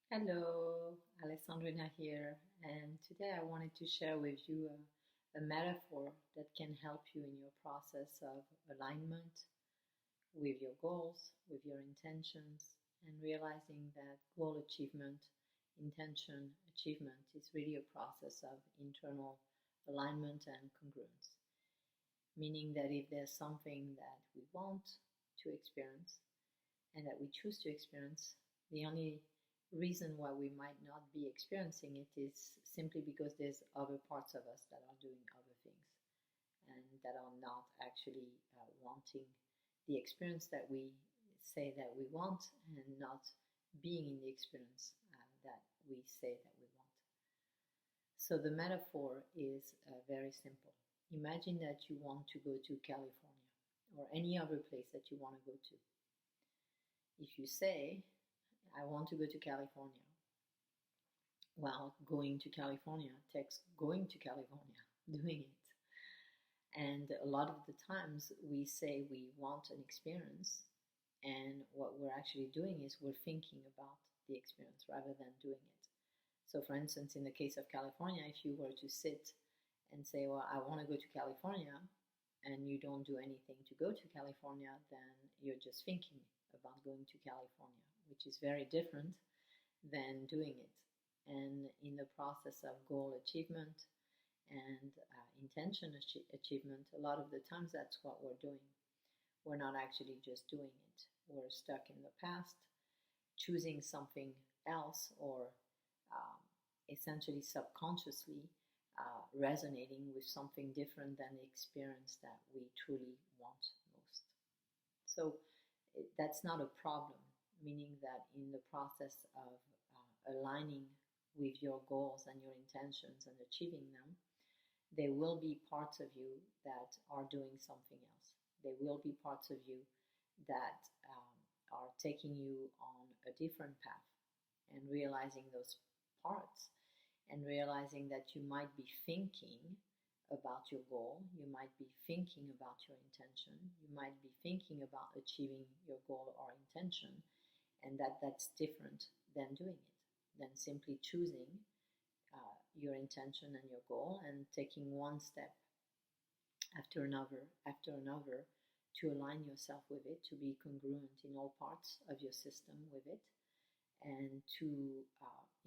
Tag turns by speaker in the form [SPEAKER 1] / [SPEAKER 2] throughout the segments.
[SPEAKER 1] Hello, Alessandrina here, and today I wanted to share with you a metaphor that can help you in your process of alignment with your goals, with your intentions, and realizing that goal achievement, intention achievement is really a process of internal alignment and congruence. Meaning that if there's something that we want to experience and that we choose to experience, the only reason why we might not be experiencing it is simply because there's other parts of us that are doing other things and that are not actually wanting the experience that we say that we want and not being in the experience that we say that we want. So the metaphor is very simple. Imagine that you want to go to California or any other place that you want to go to. If you say, I want to go to California, well, going to California takes going to California, doing it. And a lot of the times we say we want an experience, and what we're actually doing is we're thinking about the experience rather than doing it. So, for instance, in the case of California, if you were to sit and say, well, I want to go to California, and you don't do anything to go to California, then you're just thinking about going to California, which is very different than doing it. And in the process of goal achievement and intention achievement, a lot of the times that's what we're doing. We're not actually just doing it. We're stuck in the past, choosing something else, or essentially subconsciously resonating with something different than the experience that we truly want most. So that's not a problem, meaning that in the process of aligning with your goals and your intentions and achieving them, there will be parts of you that are doing something else. There will be parts of you that are taking you on a different path, and realizing those parts and realizing that you might be thinking about your goal, you might be thinking about your intention, you might be thinking about achieving your goal or intention, and that's different than doing it, than simply choosing your intention and your goal and taking one step after another to align yourself with it, to be congruent in all parts of your system with it, and to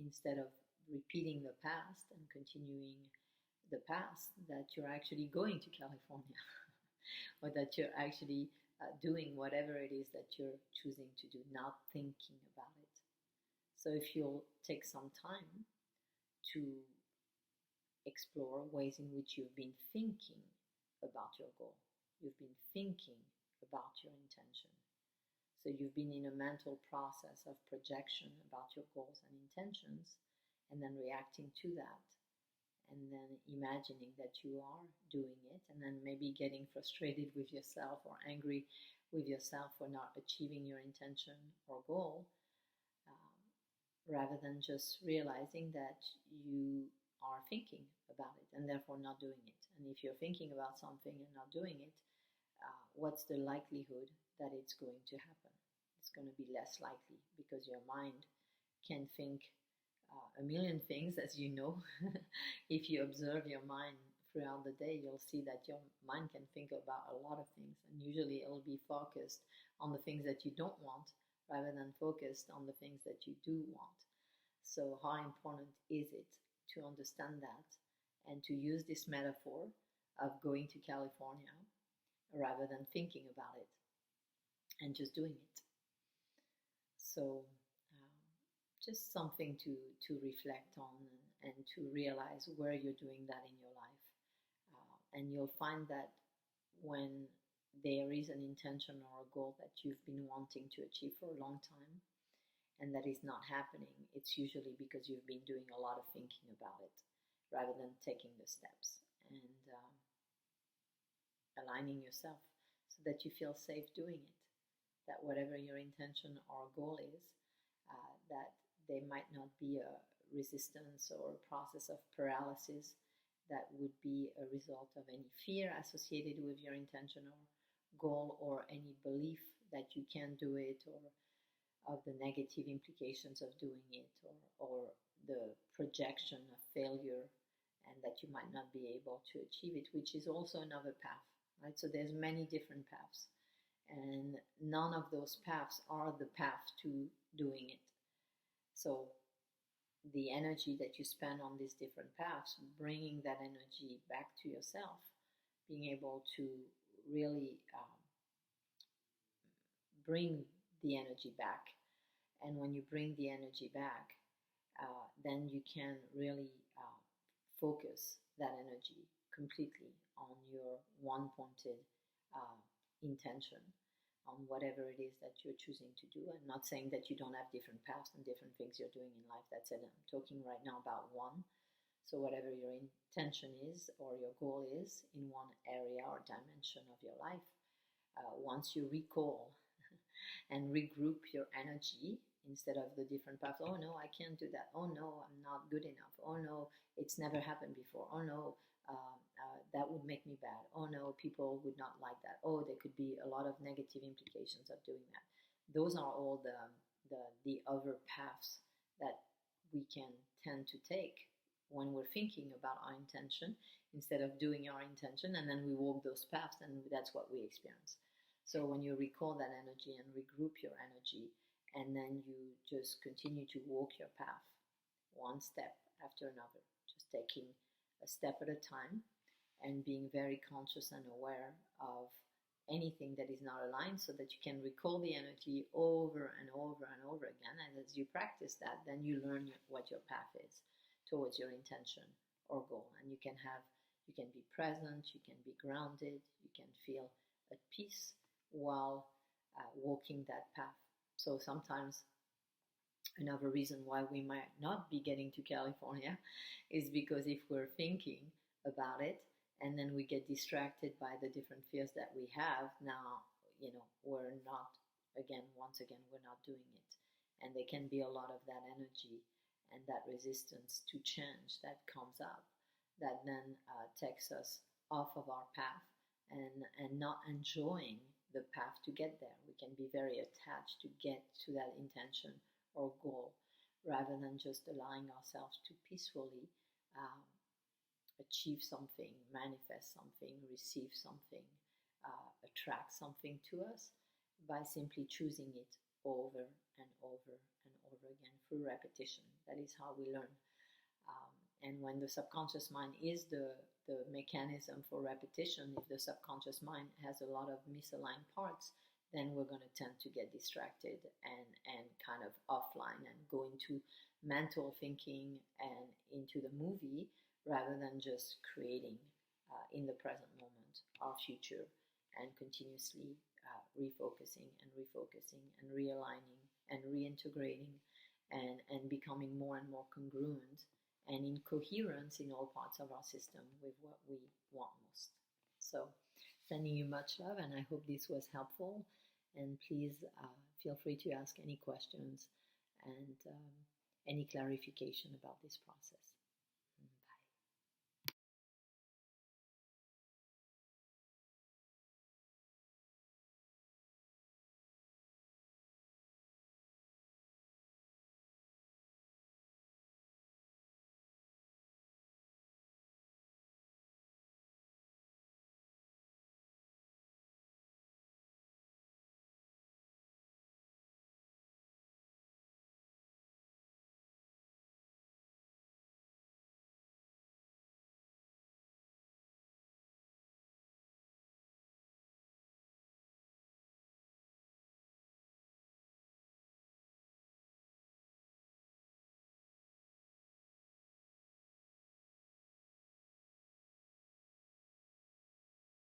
[SPEAKER 1] instead of repeating the past and continuing the past, that you're actually going to California or that you're actually doing whatever it is that you're choosing to do, not thinking about it. So if you'll take some time to explore ways in which you've been thinking about your goal, you've been thinking about your intention. So you've been in a mental process of projection about your goals and intentions, and then reacting to that, and then imagining that you are doing it, and then maybe getting frustrated with yourself or angry with yourself for not achieving your intention or goal, rather than just realizing that you are thinking about it and therefore not doing it. And if you're thinking about something and not doing it, what's the likelihood that it's going to happen? It's going to be less likely, because your mind can think a million things, as you know. If you observe your mind throughout the day, you'll see that your mind can think about a lot of things, and usually it'll be focused on the things that you don't want rather than focused on the things that you do want. So how important is it to understand that and to use this metaphor of going to California rather than thinking about it and just doing it? So just something to reflect on, and to realize where you're doing that in your life. And you'll find that when there is an intention or a goal that you've been wanting to achieve for a long time, and that is not happening, it's usually because you've been doing a lot of thinking about it rather than taking the steps and aligning yourself so that you feel safe doing it. That whatever your intention or goal is, that there might not be a resistance or a process of paralysis that would be a result of any fear associated with your intention or goal, or any belief that you can't do it, or of the negative implications of doing it, or the projection of failure and that you might not be able to achieve it, which is also another path, right? So there's many different paths, and none of those paths are the path to doing it. So the energy that you spend on these different paths, bringing that energy back to yourself, being able to really bring the energy back. And when you bring the energy back, then you can really focus that energy completely on your one pointed intention, on whatever it is that you're choosing to do. I'm not saying that you don't have different paths and different things you're doing in life. That's it. I'm talking right now about one. So whatever your intention is or your goal is in one area or dimension of your life, once you recall and regroup your energy instead of the different paths. Oh no, I can't do that. Oh no, I'm not good enough. Oh no, it's never happened before. Oh no, that would make me bad. Oh no, people would not like that. Oh, there could be a lot of negative implications of doing that. Those are all the other paths that we can tend to take when we're thinking about our intention instead of doing our intention, and then we walk those paths, and that's what we experience. So when you recall that energy and regroup your energy, and then you just continue to walk your path one step after another, just taking a step at a time and being very conscious and aware of anything that is not aligned, so that you can recall the energy over and over and over again. And as you practice that, then you learn what your path is towards your intention or goal. And you can be present, you can be grounded, you can feel at peace while walking that path. So sometimes another reason why we might not be getting to California is because if we're thinking about it and then we get distracted by the different fears that we have, now, we're not, once again, we're not doing it. And there can be a lot of that energy and that resistance to change that comes up that then takes us off of our path and not enjoying the path to get there. We can be very attached to get to that intention or goal rather than just allowing ourselves to peacefully achieve something, manifest something, receive something, attract something to us by simply choosing it over and over and over again through repetition. That is how we learn. And when the subconscious mind is the mechanism for repetition, if the subconscious mind has a lot of misaligned parts, then we're going to tend to get distracted and kind of offline and go into mental thinking and into the movie rather than just creating in the present moment our future and continuously refocusing and realigning and reintegrating and becoming more and more congruent and in coherence in all parts of our system with what we want most. So sending you much love, and I hope this was helpful. And please feel free to ask any questions and any clarification about this process.